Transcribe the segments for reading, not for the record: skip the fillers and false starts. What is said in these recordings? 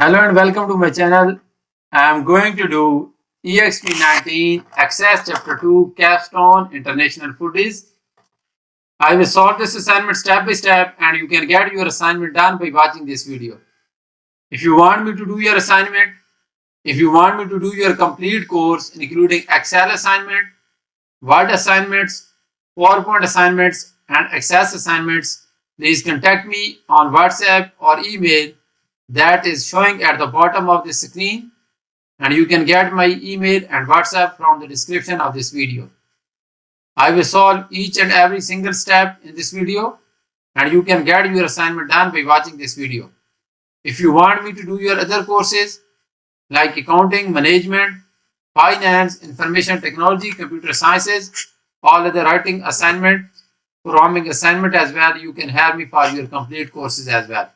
Hello and welcome to my channel. I am going to do EXP19 Access Chapter 2 Capstone International Foodies. I will solve this assignment step by step and you can get your assignment done by watching this video. If you want me to do your assignment, if you want me to do your complete course including Excel assignment, Word assignments, PowerPoint assignments and Access assignments, please contact me on WhatsApp or email that is showing at the bottom of the screen, and you can get my email and WhatsApp from the description of this video. I will solve each and every single step in this video and you can get your assignment done by watching this video. If you want me to do your other courses like accounting, management, finance, information technology, computer sciences, all other writing assignment, programming assignment as well, you can have me for your complete courses as well.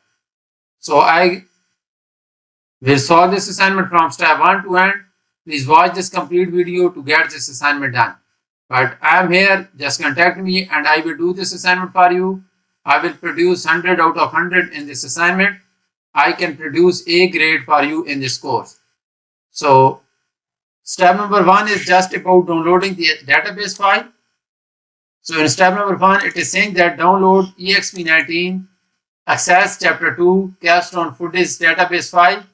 So I will solve this assignment from step 1 to end. Please watch this complete video to get this assignment done. But I am here, just contact me and I will do this assignment for you. I will produce 100 out of 100 in this assignment. I can produce A grade for you in this course. So step number 1 is just about downloading the database file. So in step number 1, it is saying that download EXP19 Access Chapter 2 Capstone Foodies database file.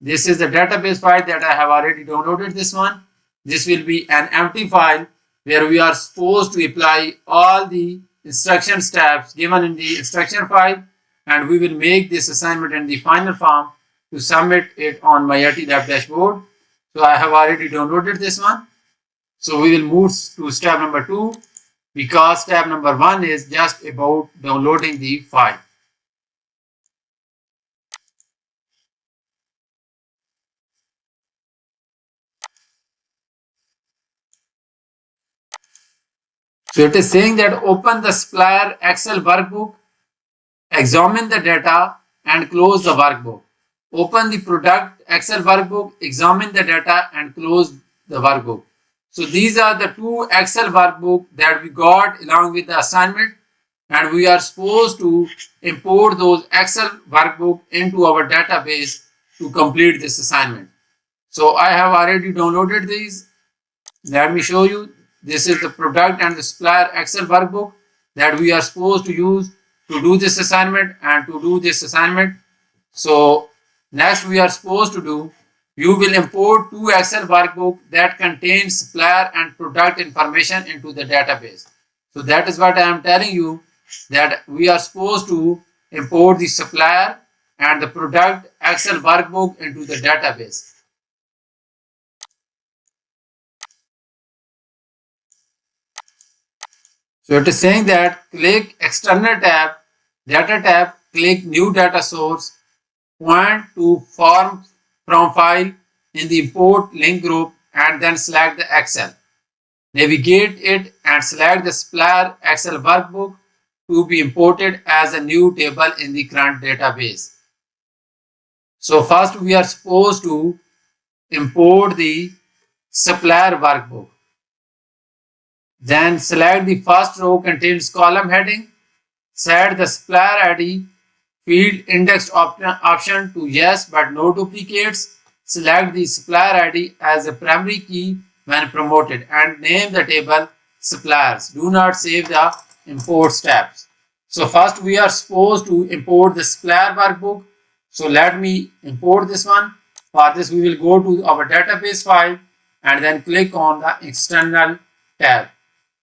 This is the database file that I have already downloaded this one. This will be an empty file where we are supposed to apply all the instruction steps given in the instruction file, and we will make this assignment in the final form to submit it on my IT Lab dashboard. So I have already downloaded this one. So we will move to step number 2 because step number 1 is just about downloading the file. So it is saying that open the supplier Excel workbook, examine the data and close the workbook. Open the product Excel workbook, examine the data and close the workbook. So these are the two Excel workbook that we got along with the assignment, and we are supposed to import those Excel workbook into our database to complete this assignment. So I have already downloaded these. Let me show you. This is the product and the supplier Excel workbook that we are supposed to use to do this assignment and to do this assignment. So next we are supposed to do, you will import two Excel workbook that contains supplier and product information into the database. So that is what I am telling you, that we are supposed to import the supplier and the product Excel workbook into the database. So it is saying that click external tab, data tab, click new data source, point to form from file in the import link group and then select the Excel. Navigate it and select the supplier Excel workbook to be imported as a new table in the current database. So first we are supposed to import the supplier workbook. Then select the first row contains column heading. Set the supplier ID field indexed option to yes but no duplicates. Select the supplier ID as a primary key when promoted and name the table suppliers. Do not save the import steps. So first we are supposed to import the supplier workbook. So let me import this one. For this we will go to our database file and then click on the external tab.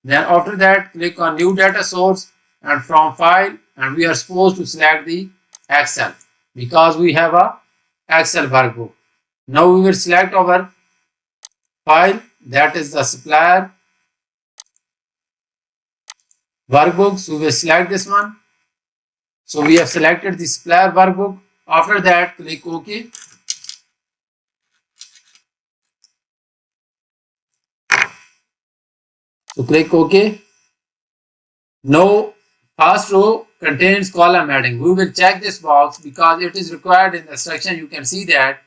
Then after that, click on new data source and from file, and we are supposed to select the Excel because we have a Excel workbook. Now we will select our file, that is the supplier workbook. So we will select this one. So we have selected the supplier workbook. After that, click OK. So click OK. Now first row contains column heading. We will check this box because it is required in the section. You can see that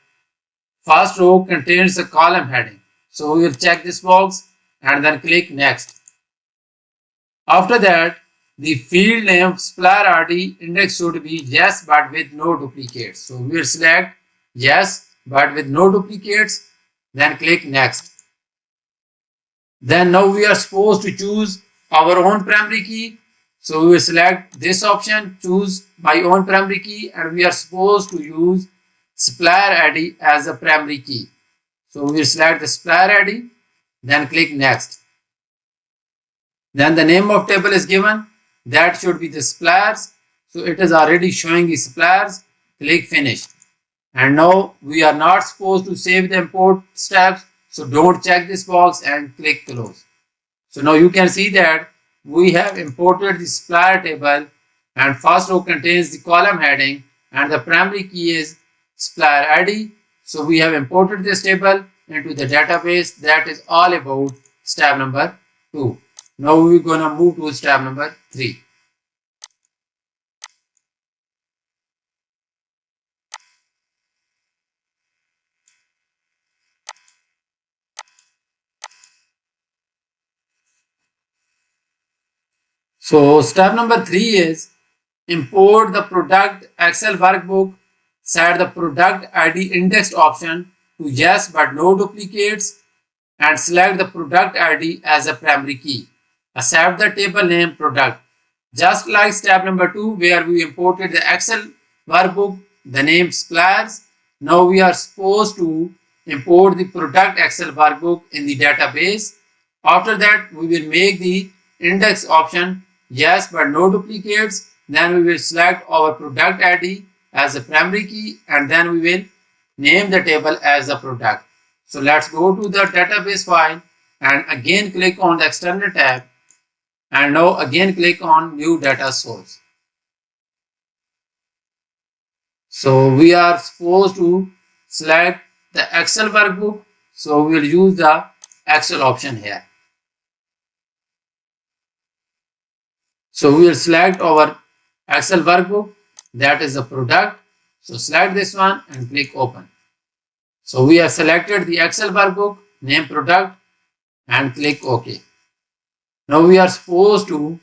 first row contains the column heading. So we will check this box and then click next. After that, the field name supplier ID index should be yes but with no duplicates. So we will select yes, but with no duplicates, then click next. Then now we are supposed to choose our own primary key. So we will select this option, choose my own primary key, and we are supposed to use supplier ID as a primary key. So we will select the supplier ID, then click next. Then the name of table is given. That should be the suppliers. So it is already showing the suppliers. Click finish. And now we are not supposed to save the import steps. So don't check this box and click close. So now you can see that we have imported the supplier table, and first row contains the column heading and the primary key is supplier ID. So we have imported this table into the database. That is all about step number 2. Now we're going to move to step number 3. So step number 3 is import the product Excel workbook, set the product ID indexed option to yes but no duplicates, and select the product ID as a primary key. Accept the table name product. Just like step number 2 where we imported the Excel workbook, the name suppliers, now we are supposed to import the product Excel workbook in the database. After that, we will make the index option yes but no duplicates. Then we will select our product ID as a primary key, and then we will name the table as a product. So let's go to the database file and again click on the external tab, and now again click on new data source. So we are supposed to select the Excel workbook. So we will use the Excel option here. So we will select our Excel workbook, that is the product. So select this one and click open. So we have selected the Excel workbook, name product, and click OK. Now we are supposed to,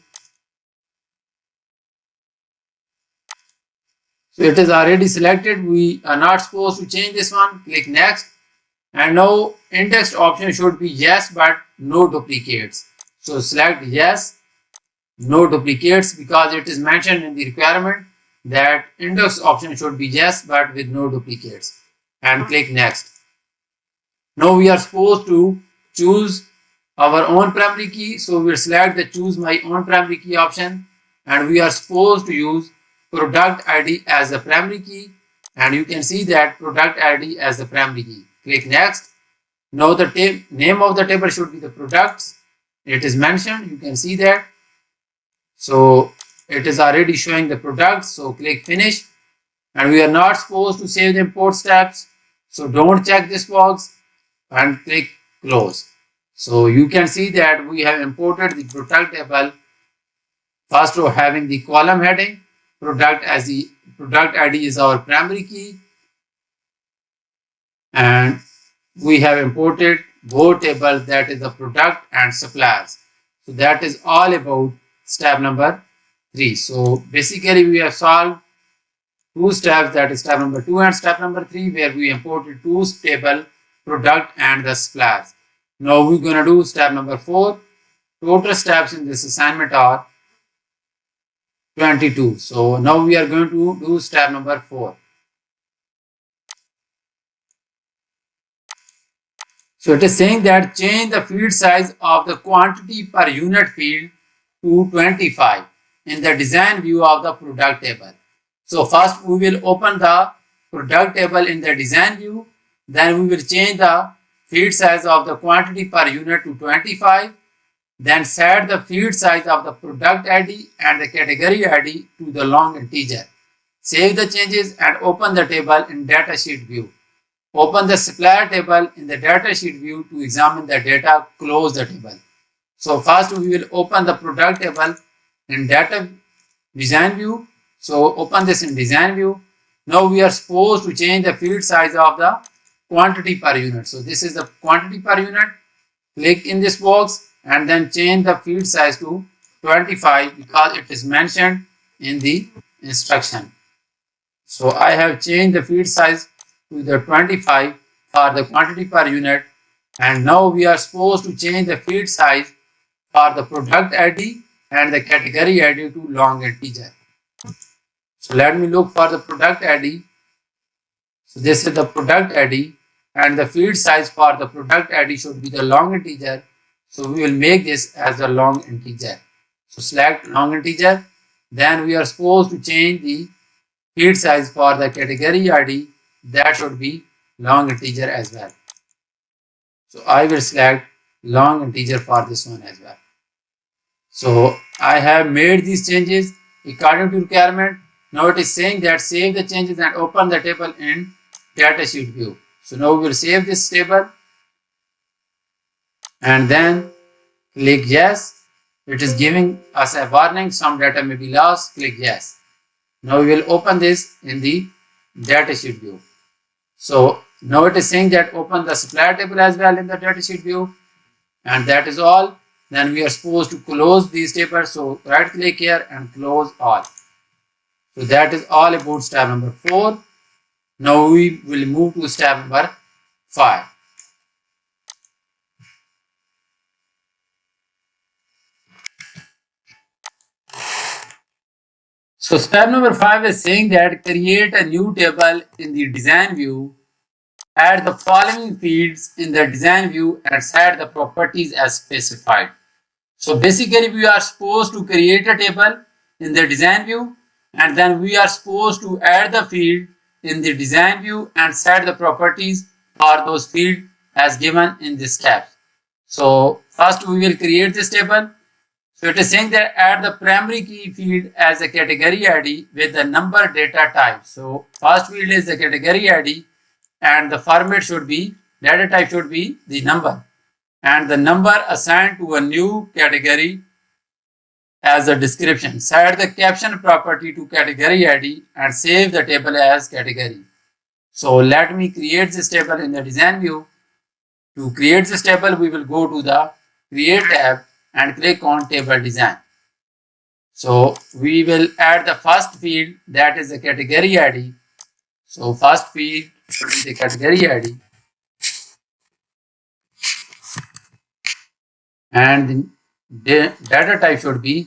so it is already selected, we are not supposed to change this one, click next. And now indexed option should be yes but no duplicates. So select yes, no duplicates, because it is mentioned in the requirement that index option should be yes but with no duplicates, and click next. Now we are supposed to choose our own primary key. So we will select the choose my own primary key option, and we are supposed to use product ID as the primary key, and you can see that product ID as the primary key. Click next. Now the name of the table should be the products. It is mentioned, you can see that. So it is already showing the products. So click finish, and we are not supposed to save the import steps. So don't check this box and click close. So you can see that we have imported the product table, first row having the column heading, product as the product ID is our primary key, and we have imported both tables, that is the product and suppliers. So that is all about step number 3. So basically we have solved 2 steps, that is step number 2 and step number 3, where we imported 2 table, product and the suppliers. Now we're going to do step number 4. Total steps in this assignment are 22. So now we are going to do step number 4. So it is saying that change the field size of the quantity per unit field to 25 in the design view of the product table. So first we will open the product table in the design view. Then we will change the field size of the quantity per unit to 25. Then set the field size of the product ID and the category ID to the long integer. Save the changes and open the table in datasheet view. Open the supplier table in the datasheet view to examine the data. Close the table. So first we will open the product table in data design view. So open this in design view. Now we are supposed to change the field size of the quantity per unit. So this is the quantity per unit. Click in this box and then change the field size to 25 because it is mentioned in the instruction. So I have changed the field size to the 25 for the quantity per unit. And now we are supposed to change the field size for the product ID and the category ID to long integer. So let me look for the product ID. So this is the product ID and the field size for the product ID should be the long integer. So we will make this as a long integer. So select long integer. Then we are supposed to change the field size for the category ID. That should be long integer as well. So I will select long integer for this one as well. So I have made these changes according to requirement. Now it is saying that save the changes and open the table in datasheet view. So now we will save this table and then click yes. It is giving us a warning, some data may be lost. Click yes. Now we will open this in the datasheet view. So now it is saying that open the supplier table as well in the datasheet view, and that is all. Then we are supposed to close these tables. So right click here and close all. So that is all about step number 4. Now we will move to step number 5. So step number 5 is saying that create a new table in the design view. Add the following fields in the design view and set the properties as specified. So basically we are supposed to create a table in the design view, and then we are supposed to add the field in the design view and set the properties for those fields as given in this step. So first we will create this table. So it is saying that add the primary key field as a category ID with the number data type. So first field is the category ID and the format should be, data type should be the number, and the number assigned to a new category as a description. Set the caption property to category ID and save the table as category. So let me create this table in the design view. To create this table, we will go to the create tab and click on table design. So we will add the first field, that is the category ID. So first field should be the category ID, and the data type should be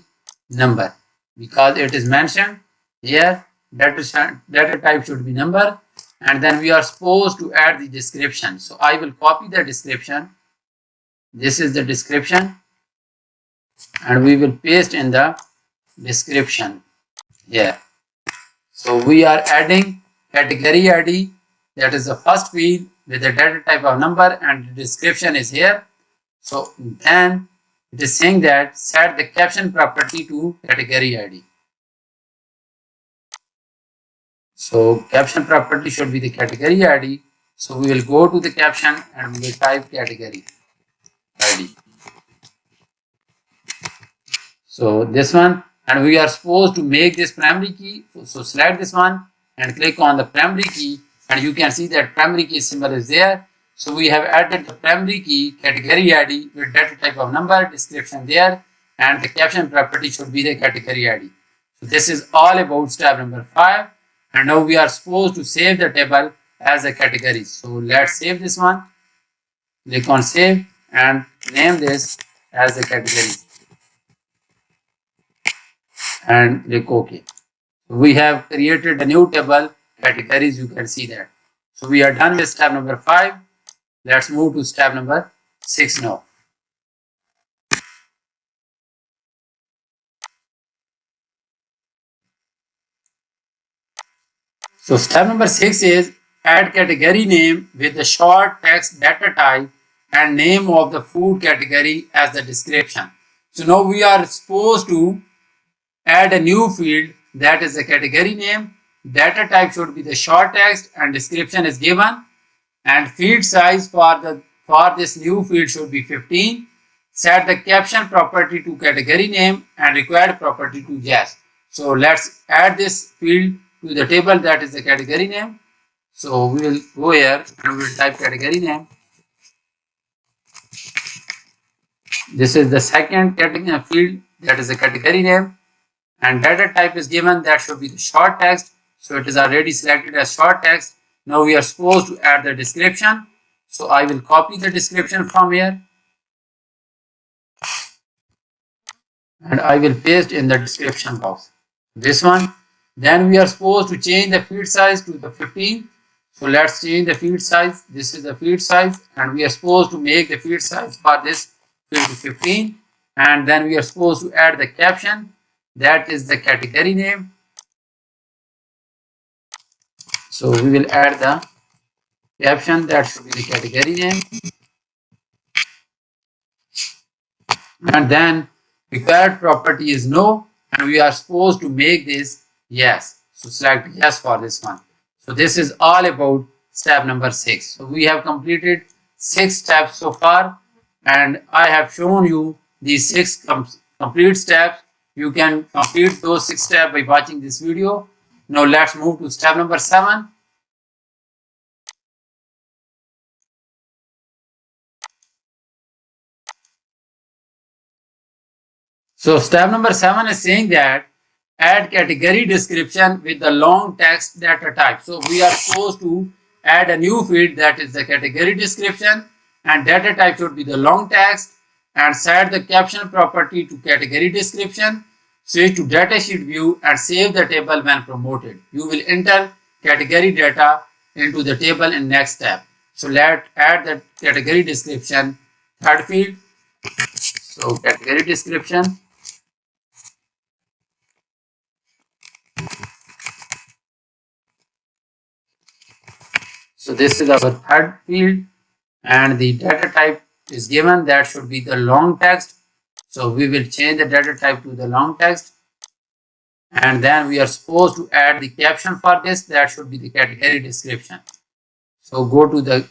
number, because it is mentioned here data type should be number. And then we are supposed to add the description. So I will copy the description. This is the description, and we will paste in the description here. So we are adding category ID, that is the first field with the data type of number, and the description is here. So then it is saying that set the caption property to category ID. So caption property should be the category ID. So we will go to the caption and we will type category ID. So this one, and we are supposed to make this primary key. So select this one and click on the primary key, and you can see that primary key symbol is there. So we have added the primary key category ID with data type of number, description there, and the caption property should be the category ID. So this is all about step number 5. And now we are supposed to save the table as a category. So let's save this one. Click on save and name this as a category. And click OK. We have created a new table categories, you can see that. So we are done with step number 5. Let's move to step number 6 now. So step number 6 is add category name with the short text data type and name of the food category as the description. So now we are supposed to add a new field, that is the category name. Data type should be the short text and description is given, and field size for this new field should be 15. Set the caption property to category name and required property to yes. So let's add this field to the table, that is the category name. So we will go here and we will type category name. This is the second category field, that is the category name, and data type is given, that should be the short text. So it is already selected as short text. Now we are supposed to add the description. So I will copy the description from here and I will paste in the description box. This one. Then we are supposed to change the feed size to the 15. So let's change the feed size. This is the feed size and we are supposed to make the feed size for this field to 15. And then we are supposed to add the caption. That is the category name. So we will add the caption. That should be the category name. And then required property is no, and we are supposed to make this yes. So select yes for this one. So this is all about step number 6. So we have completed 6 steps so far, and I have shown you these 6 complete steps. You can complete those 6 steps by watching this video. Now let's move to step number 7. So step number 7 is saying that add category description with the long text data type. So we are supposed to add a new field that is the category description and data type should be the long text and set the caption property to category description. Switch to datasheet view and save the table when promoted. You will enter category data into the table in next step. So let's add the category description third field. So category description. So this is our third field and the data type is given, that should be the long text. So we will change the data type to the long text and then we are supposed to add the caption for this, that should be the category description. So go to the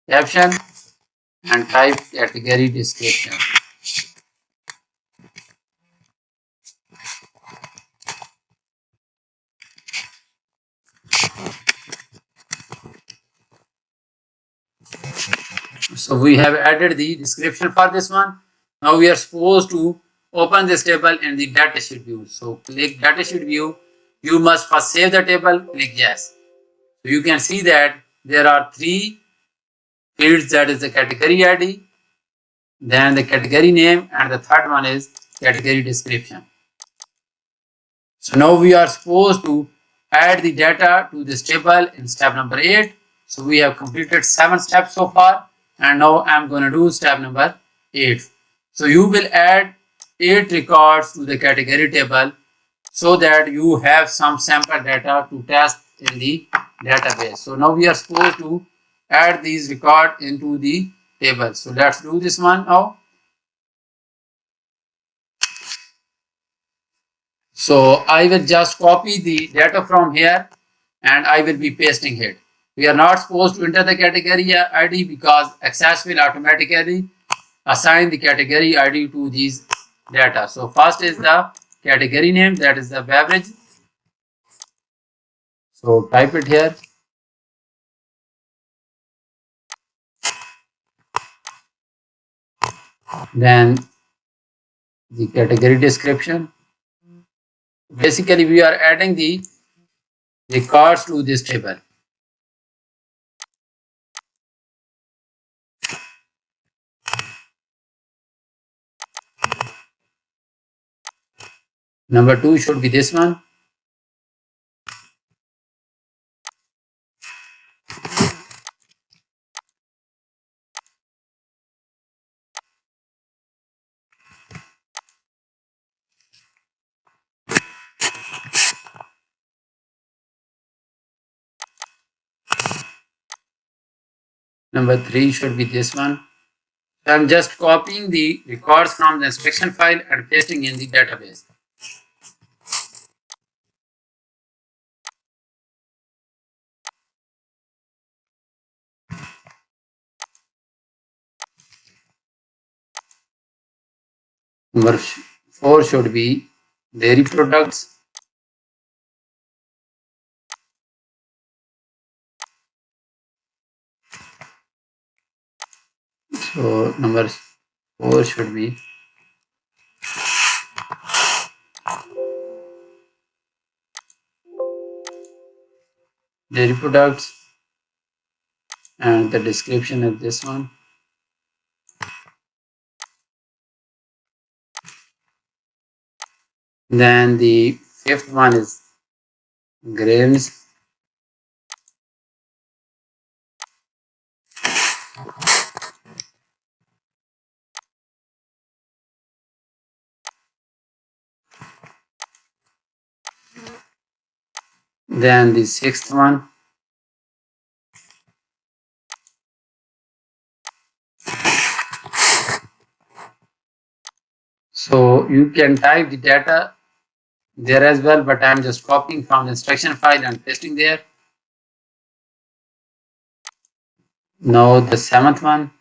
caption and type category description. So we have added the description for this one. Now we are supposed to open this table in the datasheet view. So click datasheet view. You must first save the table, click yes. So you can see that there are 3 fields, that is the category ID, then the category name, and the third one is category description. So now we are supposed to add the data to this table in step number 8. So we have completed 7 steps so far and now I am going to do step number 8. So you will add 8 records to the category table so that you have some sample data to test in the database. So now we are supposed to add these records into the table. So let's do this one now. So I will just copy the data from here and I will be pasting it. We are not supposed to enter the category ID because Access will automatically assign the category ID to these data. So first is the category name, that is the beverage. So type it here. Then the category description. Basically, we are adding the records to this table. Number 2 should be this one. Number 3 should be this one. So I'm just copying the records from the inspection file and pasting in the database. Number 4 should be dairy products. So number 4 should be dairy products. and the description of this one. Then the fifth one is grains. Then the sixth one, so you can type the data there as well, but I'm just copying from the instruction file and pasting there. Now the seventh one,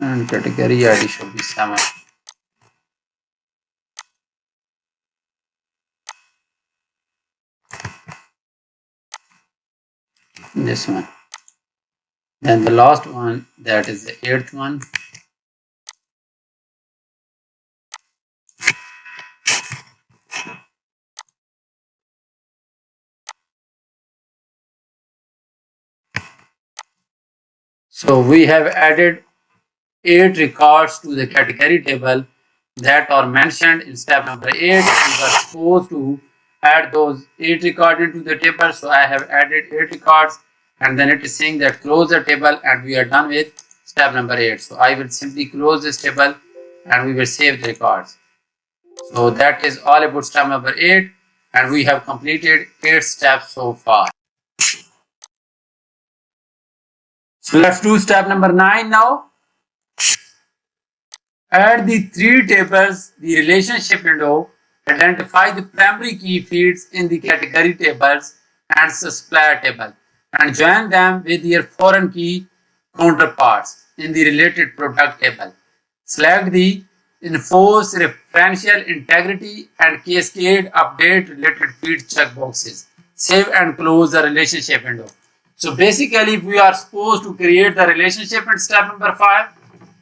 and category ID should be 7. This one. Then the last one, that is the eighth one. So we have added 8 records to the category table that are mentioned in step number 8. We were supposed to add those 8 records into the table. So I have added 8 records, and then it is saying that close the table, and we are done with step number 8. So I will simply close this table and we will save the records. So that is all about step number 8, and we have completed 8 steps so far. So let's do step number 9 now. Add the 3 tables, the relationship window, identify the primary key fields in the category tables and supplier table, and join them with their foreign key counterparts in the related product table. Select the enforce referential integrity and cascade update related field checkboxes. Save and close the relationship window. So basically, we are supposed to create the relationship in step number 5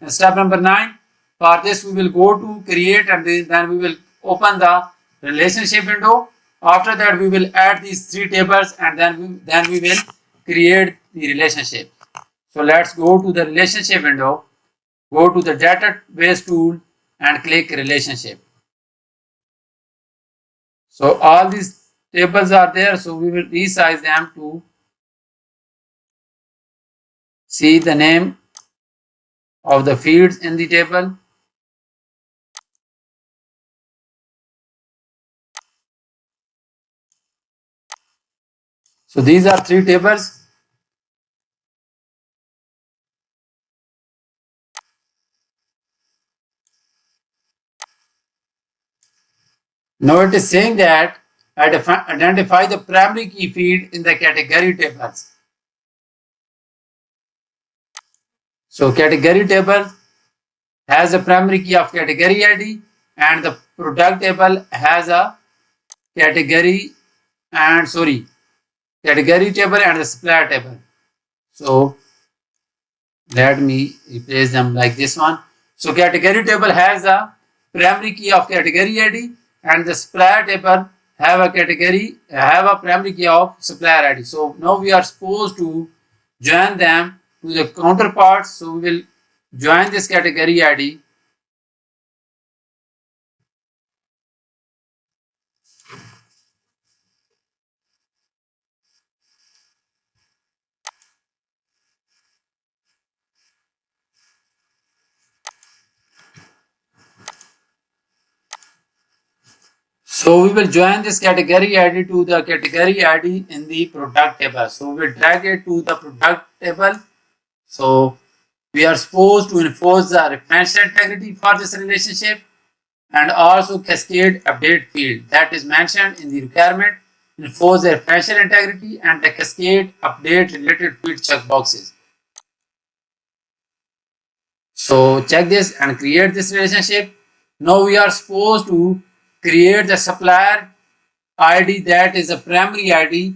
and step number 9. For this, we will go to create, and then we will open the relationship window. After that, we will add these 3 tables, and then we will create the relationship. So let's go to the relationship window, go to the database tool and click relationship. So all these tables are there, so we will resize them to see the name of the fields in the table. So these are 3 tables. Now it is saying that identify the primary key field in the category tables. So category table has a primary key of category ID, and the product table has a category category table and the supplier table. So let me replace them like this one. So category table has a primary key of category ID, and the supplier table have a primary key of supplier ID. So now we are supposed to join them to the counterparts. So we will join this category ID. So we will join this category ID to the category ID in the product table. So we will drag it to the product table. So we are supposed to enforce the referential integrity for this relationship, and also cascade update field that is mentioned in the requirement. Enforce the referential integrity and the cascade update related field checkboxes. So check this and create this relationship. Now we are supposed to create the supplier ID that is a primary ID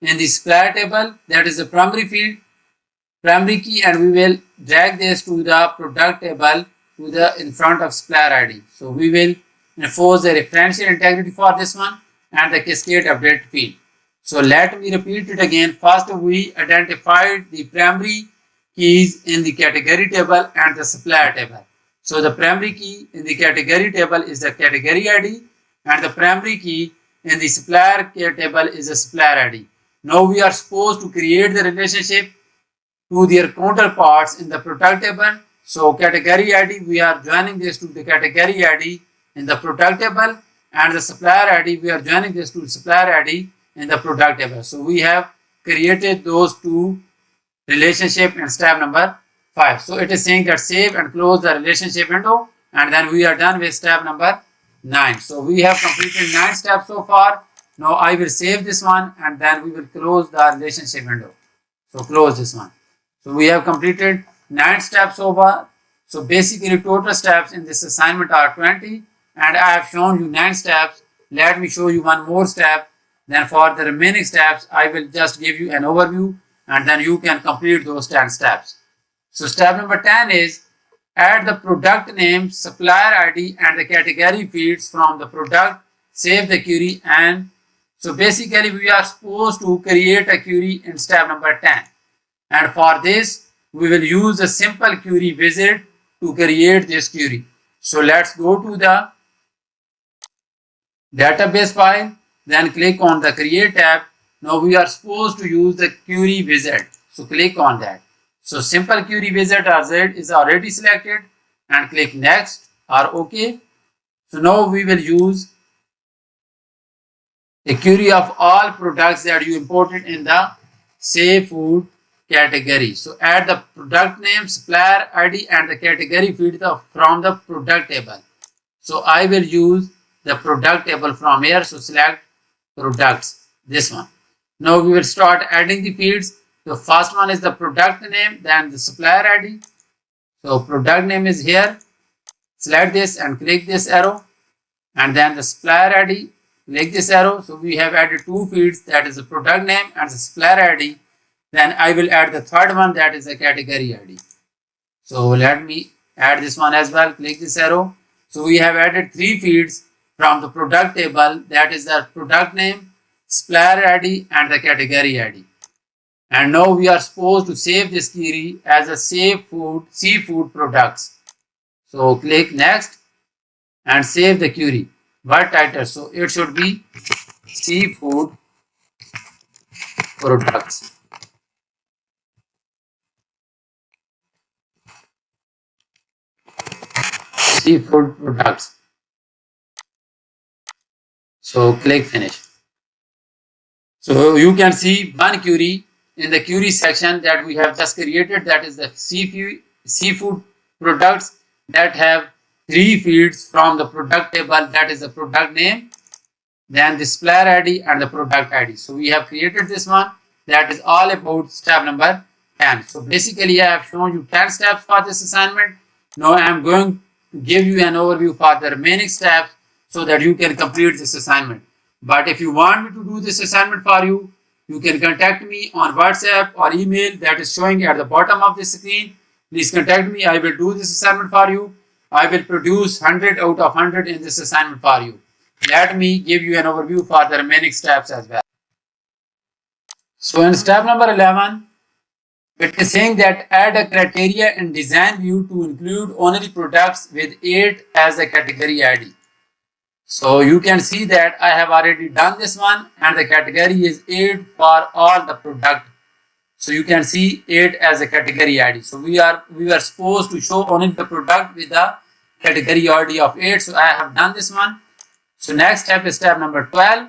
in the supplier table, that is the primary field, primary key, and we will drag this to the product table to the in front of supplier ID. So we will enforce the referential integrity for this one, and the cascade update field. So let me repeat it again. First, we identified the primary keys in the category table and the supplier table. So the primary key in the category table is the category ID, and the primary key in the supplier table is the supplier ID. Now we are supposed to create the relationship to their counterparts in the product table. So category ID, we are joining this to the category ID in the product table, and the supplier ID, we are joining this to supplier ID in the product table. So we have created those two relationship in step number 5. So it is saying that save and close the relationship window, and then we are done with step number 9. So we have completed 9 steps so far. Now I will save this one, and then we will close the relationship window. So close this one. So we have completed 9 steps so far. So basically total steps in this assignment are 20, and I have shown you 9 steps. Let me show you one more step. Then for the remaining steps, I will just give you an overview, and then you can complete those 10 steps. So step number 10 is add the product name, supplier ID, and the category fields from the product, save the query, and so basically we are supposed to create a query in step number 10. And for this, we will use a simple query wizard to create this query. So let's go to the database file, then click on the create tab. Now we are supposed to use the query wizard. So click on that. So simple query wizard or Z is already selected, and click next or OK. So now we will use a query of all products that you imported in the Say Food category. So add the product name, supplier ID, and the category field from the product table. So I will use the product table from here. So select products, this one. Now we will start adding the fields. The first one is the product name, then the supplier ID. So product name is here. Select this and click this arrow, and then the supplier ID. Click this arrow. So we have added 2 fields, that is the product name and the supplier ID. Then I will add the third one, that is the category ID. So let me add this one as well. Click this arrow. So we have added 3 fields from the product table, that is the product name, supplier ID, and the category ID. And now we are supposed to save this query as a seafood products. So click next and save the query. What title? So it should be seafood products. Seafood products. So click finish. So you can see one query in the query section that we have just created, that is the seafood products, that have 3 fields from the product table, that is the product name, then the supplier ID, and the product ID. So we have created this one. That is all about step number 10. So basically I have shown you 10 steps for this assignment. Now I am going to give you an overview for the remaining steps so that you can complete this assignment. But if you want me to do this assignment for you, you can contact me on WhatsApp or email that is showing at the bottom of the screen. Please contact me. I will do this assignment for you. I will produce 100 out of 100 in this assignment for you. Let me give you an overview for the remaining steps as well. So in step number 11, it is saying that add a criteria in design view to include only products with 8 as a category ID. So you can see that I have already done this one, and the category is 8 for all the product. So you can see 8 as a category ID. So we were supposed to show only the product with the category ID of 8. So I have done this one. So next step is step number 12.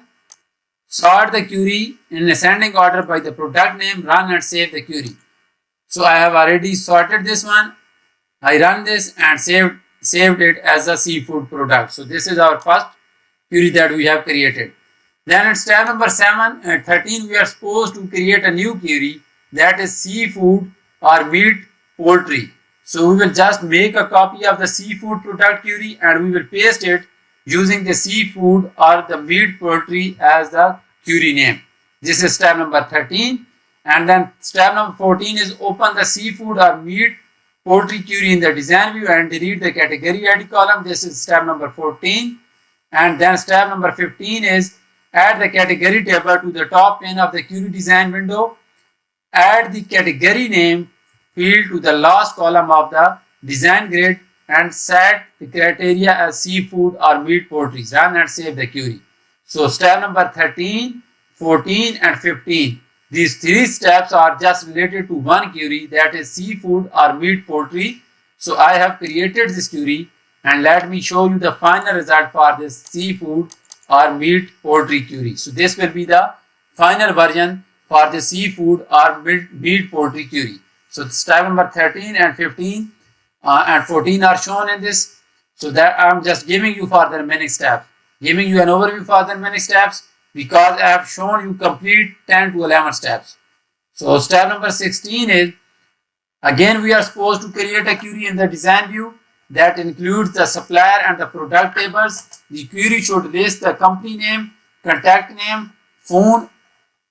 Sort the query in ascending order by the product name, run and save the query. So I have already sorted this one. I run this and saved it as a seafood product. So this is our first query that we have created. Then at step number 7 and 13, we are supposed to create a new query, that is seafood or meat poultry. So we will just make a copy of the seafood product query and we will paste it using the seafood or the meat poultry as the query name. This is step number 13. And then step number 14 is open the seafood or meat poultry query in the design view and delete the category ID column. This is step number 14. And then step number 15 is add the category table to the top pane of the query design window. Add the category name field to the last column of the design grid and set the criteria as seafood or meat poultry. Run and save the query. So step number 13, 14 and 15. These three steps are just related to one query, that is seafood or meat poultry. So I have created this query and let me show you the final result for this seafood or meat poultry query. So this will be the final version for the seafood or meat poultry query. So step number 13 and 15 and 14 are shown in this. So that I am just giving you for the remaining steps, giving you an overview for the remaining steps because I have shown you complete 10 to 11 steps. So step number 16 is, again we are supposed to create a query in the design view that includes the supplier and the product tables. The query should list the company name, contact name, phone,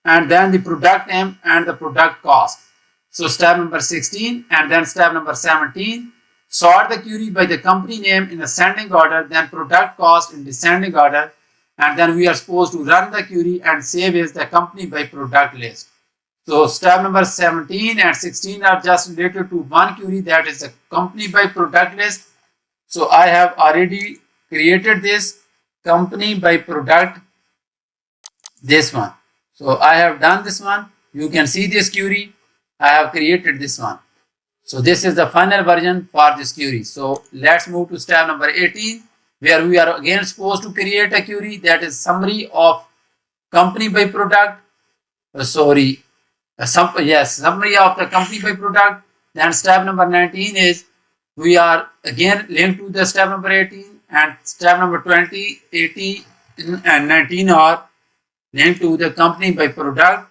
and then the product name and the product cost. So step number 16 and then step number 17, sort the query by the company name in ascending order, then product cost in descending order, and then we are supposed to run the query and save as the company by product list. So step number 17 and 16 are just related to one query, that is the company by product list. So I have already created this company by product, this one. So I have done this one. You can see this query. I have created this one. So this is the final version for this query. So let's move to step number 18, where we are again supposed to create a query that is summary of company by product. Summary of the company by product. Then step number 19 is we are again linked to the step number 18, and step number 20, 18 and 19 are linked to the company by product.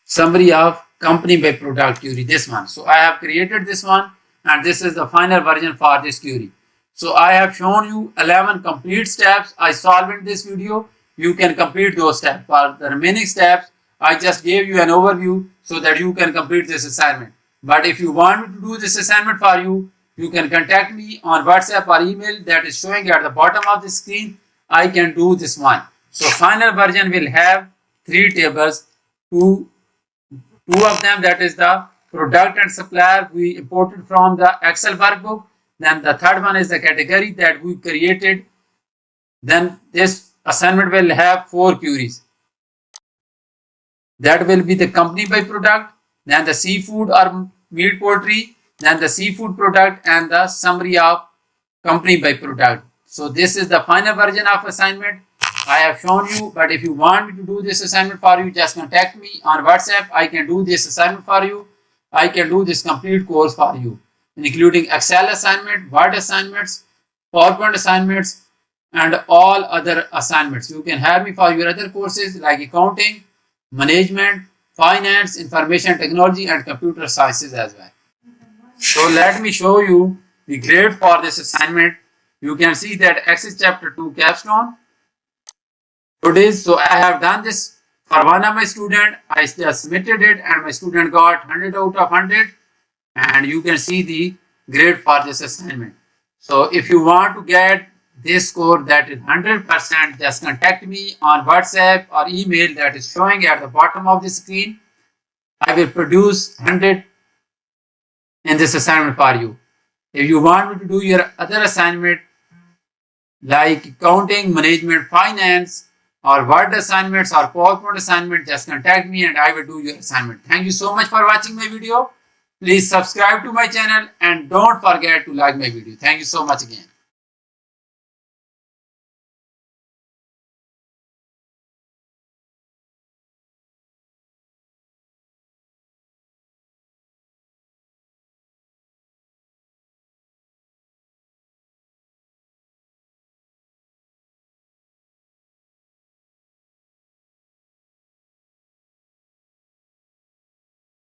Summary of company by product query, this one. So I have created this one and this is the final version for this query. So I have shown you 11 complete steps I solved in this video. You can complete those steps. For the remaining steps, I just gave you an overview so that you can complete this assignment. But if you want me to do this assignment for you, you can contact me on WhatsApp or email that is showing at the bottom of the screen. I can do this one. So final version will have 3 tables, two of them, that is the product and supplier we imported from the Excel workbook. Then the third one is the category that we created. Then this assignment will have 4 queries. That will be the company by product, then the seafood or meat poultry, then the seafood product, and the summary of company by product. So this is the final version of assignment I have shown you. But if you want me to do this assignment for you, just contact me on WhatsApp. I can do this assignment for you. I can do this complete course for you, including Excel assignment, Word assignments, PowerPoint assignments, and all other assignments. You can hire me for your other courses like accounting, management, finance, information technology, and computer sciences as well. So let me show you the grade for this assignment. You can see that Access Chapter 2 Capstone. So I have done this for one of my students. I just submitted it and my student got 100 out of 100. And you can see the grade for this assignment. So if you want to get this score that is 100%, just contact me on WhatsApp or email that is showing at the bottom of the screen. I will produce 100 in this assignment for you. If you want me to do your other assignment like accounting, management, finance, or Word assignments or PowerPoint assignment, just contact me and I will do your assignment. Thank you so much for watching my video. Please subscribe to my channel and don't forget to like my video. Thank you so much again.